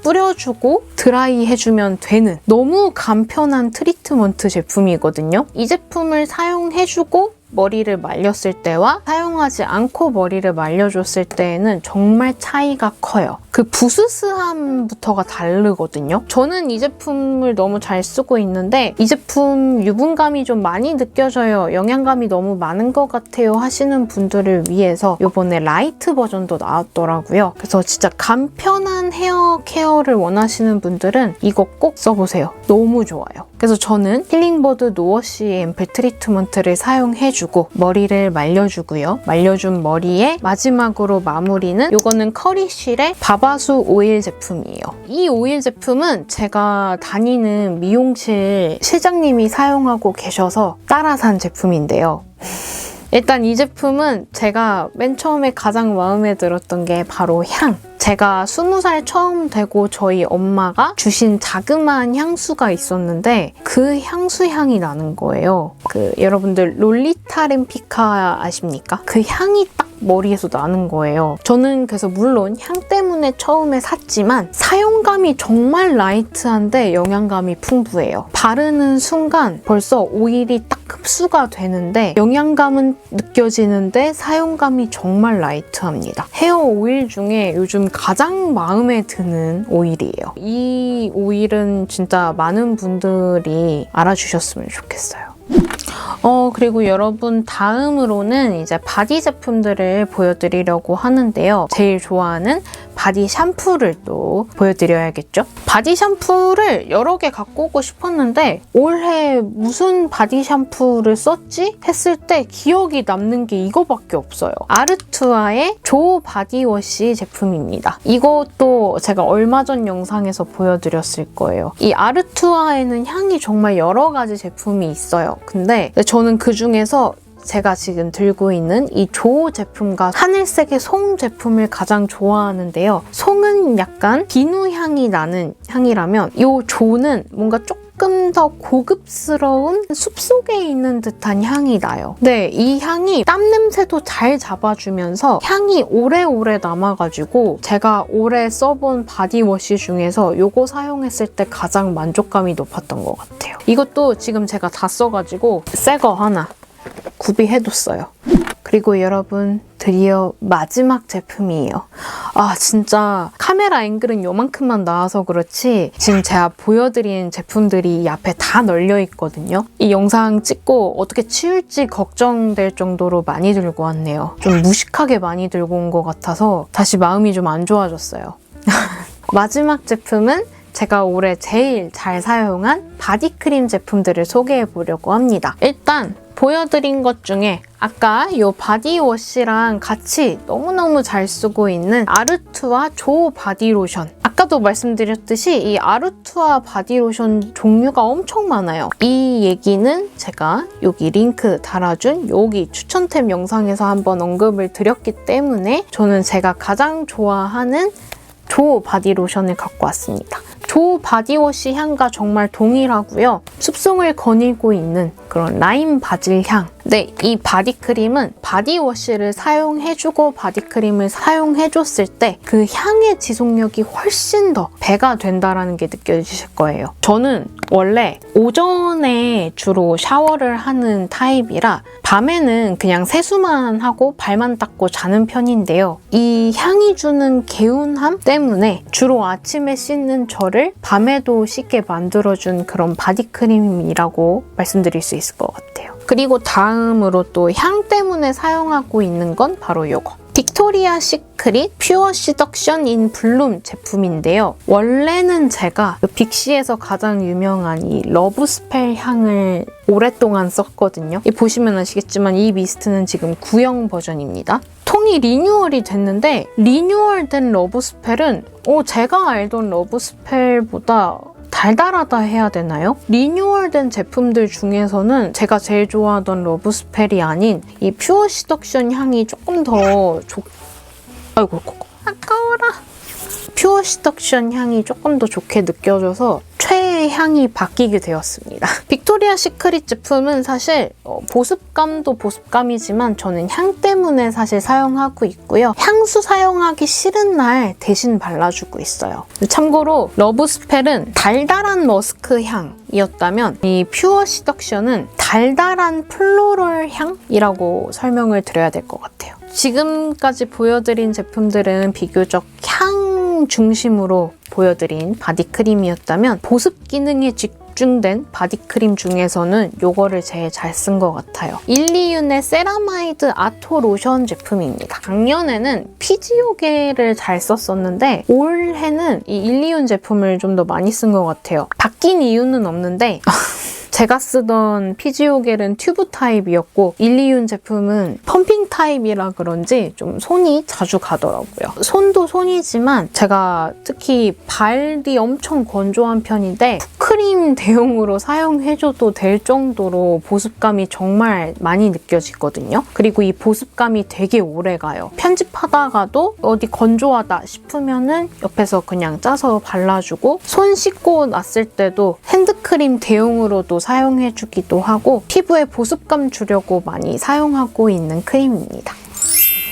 뿌려주고 드라이 해주면 되는 너무 간편한 트리트먼트 제품이거든요. 이 제품을 사용해주고 머리를 말렸을 때와 사용하지 않고 머리를 말려줬을 때에는 정말 차이가 커요. 그 부스스함부터가 다르거든요. 저는 이 제품을 너무 잘 쓰고 있는데 이 제품 유분감이 좀 많이 느껴져요. 영양감이 너무 많은 것 같아요 하시는 분들을 위해서 이번에 라이트 버전도 나왔더라고요. 그래서 진짜 간편한 헤어 케어를 원하시는 분들은 이거 꼭 써보세요. 너무 좋아요. 그래서 저는 힐링버드 노워시 앰플 트리트먼트를 사용해주고 머리를 말려주고요. 말려준 머리에 마지막으로 마무리는 이거는 커리실의 바바수 오일 제품이에요. 이 오일 제품은 제가 다니는 미용실 실장님이 사용하고 계셔서 따라 산 제품인데요. 일단 이 제품은 제가 맨 처음에 가장 마음에 들었던 게 바로 향. 제가 20살 처음 되고 저희 엄마가 주신 자그마한 향수가 있었는데 그 향수 향이 나는 거예요. 여러분들 롤리타 램피카 아십니까? 그 향이 딱 머리에서 나는 거예요. 저는 그래서 물론 향 때문에 처음에 샀지만 사용감이 정말 라이트한데 영양감이 풍부해요. 바르는 순간 벌써 오일이 딱 흡수가 되는데 영양감은 느껴지는데 사용감이 정말 라이트합니다. 헤어 오일 중에 요즘 가장 마음에 드는 오일이에요. 이 오일은 진짜 많은 분들이 알아주셨으면 좋겠어요. 그리고 여러분 다음으로는 이제 바디 제품들을 보여드리려고 하는데요. 제일 좋아하는 바디 샴푸를 또 보여드려야겠죠? 바디 샴푸를 여러 개 갖고 오고 싶었는데 올해 무슨 바디 샴푸를 썼지? 했을 때 기억이 남는 게 이거밖에 없어요. 아르투아의 조 바디워시 제품입니다. 이것도 제가 얼마 전 영상에서 보여드렸을 거예요. 이 아르투아에는 향이 정말 여러 가지 제품이 있어요. 근데 저는 그 중에서 제가 지금 들고 있는 이 조 제품과 하늘색의 송 제품을 가장 좋아하는데요. 송은 약간 비누 향이 나는 향이라면 이 조는 뭔가 조금 조금 더 고급스러운 숲속에 있는 듯한 향이 나요. 네, 이 향이 땀 냄새도 잘 잡아주면서 향이 오래오래 남아가지고 제가 올해 써본 바디워시 중에서 이거 사용했을 때 가장 만족감이 높았던 것 같아요. 이것도 지금 제가 다 써가지고 새 거 하나 구비해뒀어요. 그리고 여러분, 드디어 마지막 제품이에요. 아, 진짜 카메라 앵글은 요만큼만 나와서 그렇지 지금 제가 보여드린 제품들이 이 앞에 다 널려 있거든요. 이 영상 찍고 어떻게 치울지 걱정될 정도로 많이 들고 왔네요. 좀 무식하게 많이 들고 온 것 같아서 다시 마음이 좀 안 좋아졌어요. 마지막 제품은 제가 올해 제일 잘 사용한 바디크림 제품들을 소개해 보려고 합니다. 일단 보여드린 것 중에 아까 이 바디워시랑 같이 너무너무 잘 쓰고 있는 아르투아 조 바디로션. 아까도 말씀드렸듯이 이 아르투아 바디로션 종류가 엄청 많아요. 이 얘기는 제가 여기 링크 달아준 여기 추천템 영상에서 한번 언급을 드렸기 때문에 저는 제가 가장 좋아하는 조 바디로션을 갖고 왔습니다. 조 바디워시 향과 정말 동일하고요. 숲송을 거닐고 있는 그런 라임 바질 향. 네, 이 바디크림은 바디워시를 사용해주고 바디크림을 사용해줬을 때 그 향의 지속력이 훨씬 더 배가 된다는 게 느껴지실 거예요. 저는 원래 오전에 주로 샤워를 하는 타입이라 밤에는 그냥 세수만 하고 발만 닦고 자는 편인데요. 이 향이 주는 개운함 때문에 주로 아침에 씻는 저를 밤에도 씻게 만들어준 그런 바디크림이라고 말씀드릴 수 있을 것 같아요. 그리고 다음으로 또 향 때문에 사용하고 있는 건 바로 이거. 빅토리아 시크릿 퓨어 시덕션 인 블룸 제품인데요. 원래는 제가 빅시에서 가장 유명한 이 러브스펠 향을 오랫동안 썼거든요. 보시면 아시겠지만 이 미스트는 지금 구형 버전입니다. 통이 리뉴얼이 됐는데 리뉴얼된 러브스펠은 제가 알던 러브스펠보다 달달하다 해야 되나요? 리뉴얼된 제품들 중에서는 제가 제일 좋아하던 러브스펠이 아닌 이 퓨어 시덕션 향이 조금 더 아이고 아까워라. 퓨어 시덕션 향이 조금 더 좋게 느껴져서 최애 향이 바뀌게 되었습니다. 빅토리아 시크릿 제품은 사실 보습감도 보습감이지만 저는 향 때문에 사실 사용하고 있고요. 향수 사용하기 싫은 날 대신 발라주고 있어요. 참고로 러브스펠은 달달한 머스크 향이었다면 이 퓨어 시덕션은 달달한 플로럴 향이라고 설명을 드려야 될 것 같아요. 지금까지 보여드린 제품들은 비교적 향 중심으로 보여드린 바디크림이었다면 보습 기능에 집중된 바디크림 중에서는 이거를 제일 잘 쓴 것 같아요. 일리윤의 세라마이드 아토 로션 제품입니다. 작년에는 피지오겔을 잘 썼었는데 올해는 이 일리윤 제품을 좀 더 많이 쓴 것 같아요. 바뀐 이유는 없는데 제가 쓰던 피지오겔은 튜브 타입이었고 일리윤 제품은 펌핑 타입이라 그런지 좀 손이 자주 가더라고요. 손도 손이지만 제가 특히 발이 엄청 건조한 편인데 풋크림 대용으로 사용해줘도 될 정도로 보습감이 정말 많이 느껴지거든요. 그리고 이 보습감이 되게 오래가요. 편집하다가도 어디 건조하다 싶으면은 옆에서 그냥 짜서 발라주고 손 씻고 났을 때도 핸드크림 대용으로도 사용해주기도 하고 피부에 보습감 주려고 많이 사용하고 있는 크림입니다.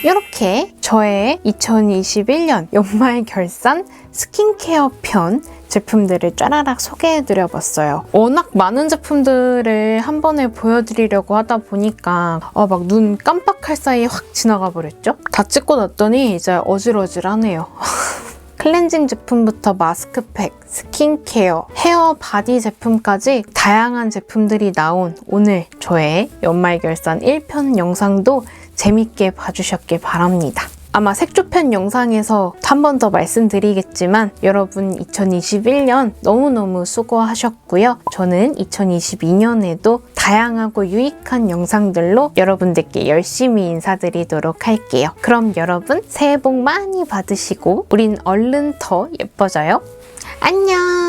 이렇게 저의 2021년 연말 결산 스킨케어 편 제품들을 짜라락 소개해드려봤어요. 워낙 많은 제품들을 한 번에 보여드리려고 하다 보니까 막 눈 깜빡할 사이에 확 지나가 버렸죠? 다 찍고 났더니 이제 어질어질하네요. 클렌징 제품부터 마스크팩, 스킨케어, 헤어, 바디 제품까지 다양한 제품들이 나온 오늘 저의 연말 결산 1편 영상도 재밌게 봐주셨길 바랍니다. 아마 색조편 영상에서 한 번 더 말씀드리겠지만 여러분 2021년 너무너무 수고하셨고요. 저는 2022년에도 다양하고 유익한 영상들로 여러분들께 열심히 인사드리도록 할게요. 그럼 여러분 새해 복 많이 받으시고 우린 얼른 더 예뻐져요. 안녕!